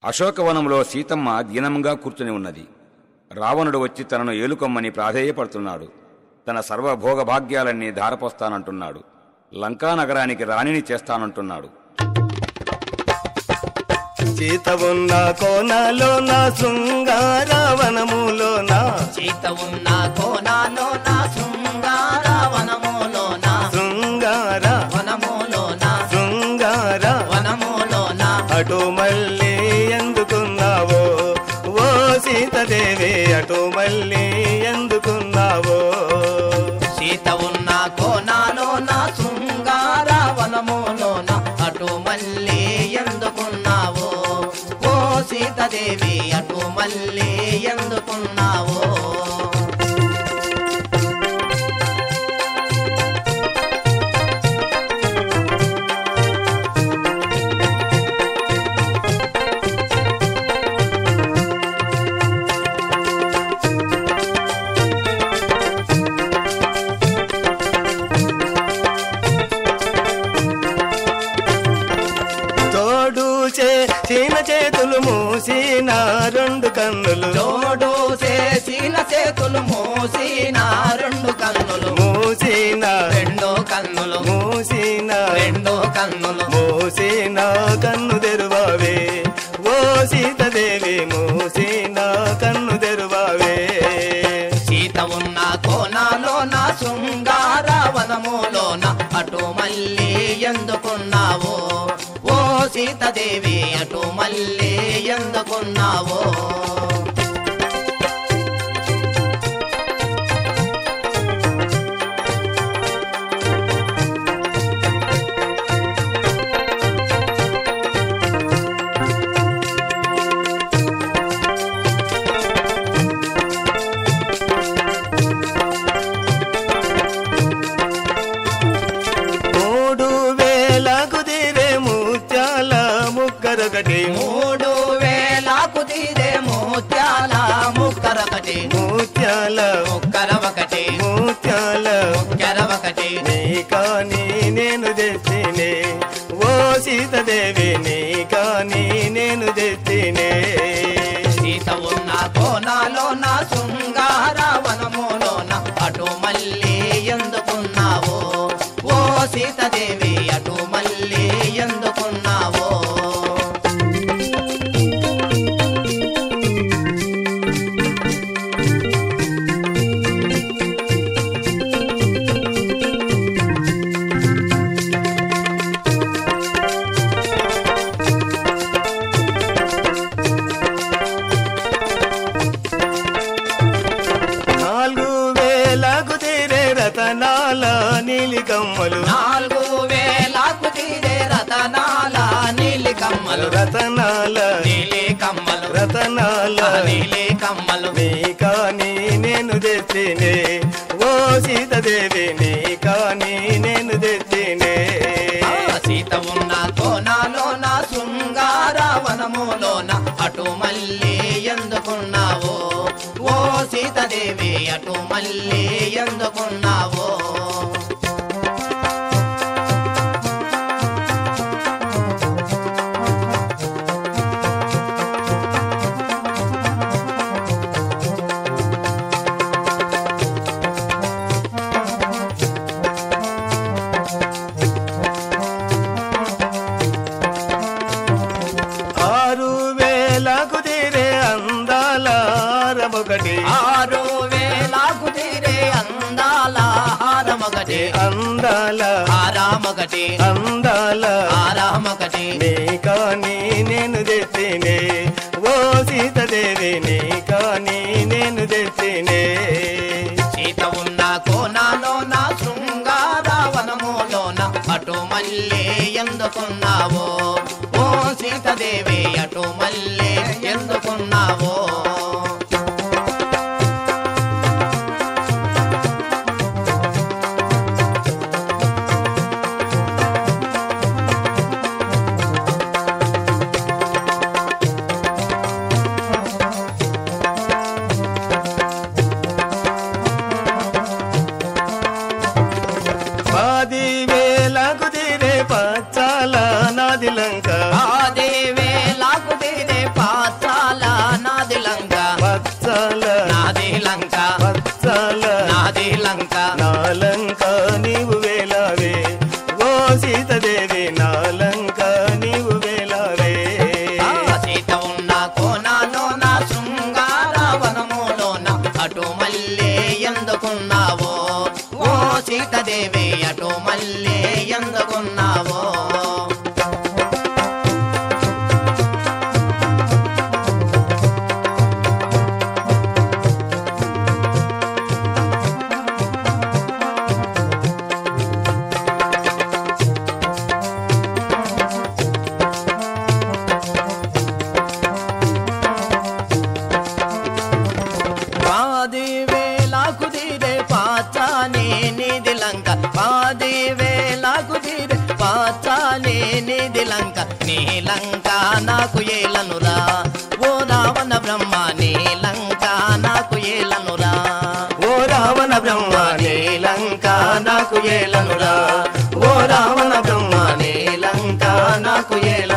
అశోకవనంలో సీతమ్మ దీనంగా కూర్చుని ఉన్నది. రావణుడు వచ్చి తనను ఏలుకొమ్మని ప్రాధేయపడుతున్నాడు. తన సర్వభోగభాగ్యాలన్నీ ధారపోస్తానంటున్నాడు. లంకానగరానికి రాణిని చేస్తానంటున్నాడు. సీత ఉన్న కోనాలోన శృంగారవనములోన, సీత ఉన్న కోనాలోన శృంగారవనములోన, శృంగార వనములోన, శృంగార వనములోన, అటు మళ్ళీ ఎందుకున్నావో ఓ సీతదేవి, అటు మళ్ళీ ఎందుకున్నావో. సీత ఉన్న కోనాలోన శృంగారవనములోన, అటు మళ్ళీ ఎందుకున్నావో ఓ సీతదేవి, అటు మళ్ళీ ఎందుకున్నావో. చీన చేతులు మూసిన రెండు కన్నులు, జోడు చేసిన చేతులు మూసిన రెండు కన్నులు, మూసిన రెండో కన్నులు, మూసిన రెండో కన్నులు, మూసిన కన్ను తెరువావే ఓ సీతదేవి, మూసిన కన్ను తెరువావే. సీత ఉన్న కోనాలోన శృంగారవనములోన, అటు మళ్ళీ ఎందుకున్నావో ఓ సీతదేవి, అటు మళ్ళీ ఎందుకున్నావో. ముక్కరొకటి 3000 కుదిరే ముత్యాల ముక్కరొకటి, ముత్యాల ముక్కరొకటి, ముత్యాల ముక్కరొకటి, నీ కానీ నేను తెచ్చినే ఓ సీతదేవి, నీ కానీ నేను తెచ్చినే. సీత ఉన్న కోనాలోన శృంగారవనములోన, అటు మళ్ళీ ఎందుకున్నావో ఓ సీతదేవి, అటు మళ్ళీ ఎందుకున్నావో. రతనాల నీలికమ్మలు, 4000 కుదిరే రతనాల నీలి కమ్మలు, రతనాల నీలి కమ్మలు, రతనాల నీలి కమ్మలు, నీ కానీ నేను తెచ్చినే ఓ సీతదేవి, నీ కానీ నేను తెచ్చినే. సీత ఉన్న కోనాలోన శృంగారవనములోన, అటు మళ్ళీ ఎందుకున్నావో ఓ సీతదేవి, అటు మళ్ళీ ఎందుకున్నావో. ఒకటి 6000 కుదిరే అందాల హారమొకటి, అందాల హారమొకటి, అందాల హారమొకటి, నీ కానీ నేను తెచ్చినే ఓ సీతదేవి, నీ కానీ నేను తెచ్చినే. సీత ఉన్న కోనాలోన శృంగారవనములోన, అటు మళ్ళీ ఎందుకున్నావో ఓ సీతదేవి, అటు మళ్ళీ ఎందుకున్నావో. పచ్చాల నాది లంక, 10,000 కుదిరే నీ లంక నాకు ఏలనురా ఓ రావణ బ్రహ్మ నీ లంక నాకు ఏలనురా ఓ రావణ బ్రహ్మ నీ లంక నాకు ఏలనురా ఓ రావణ బ్రహ్మ నీ లంక నాకు ఏలనురా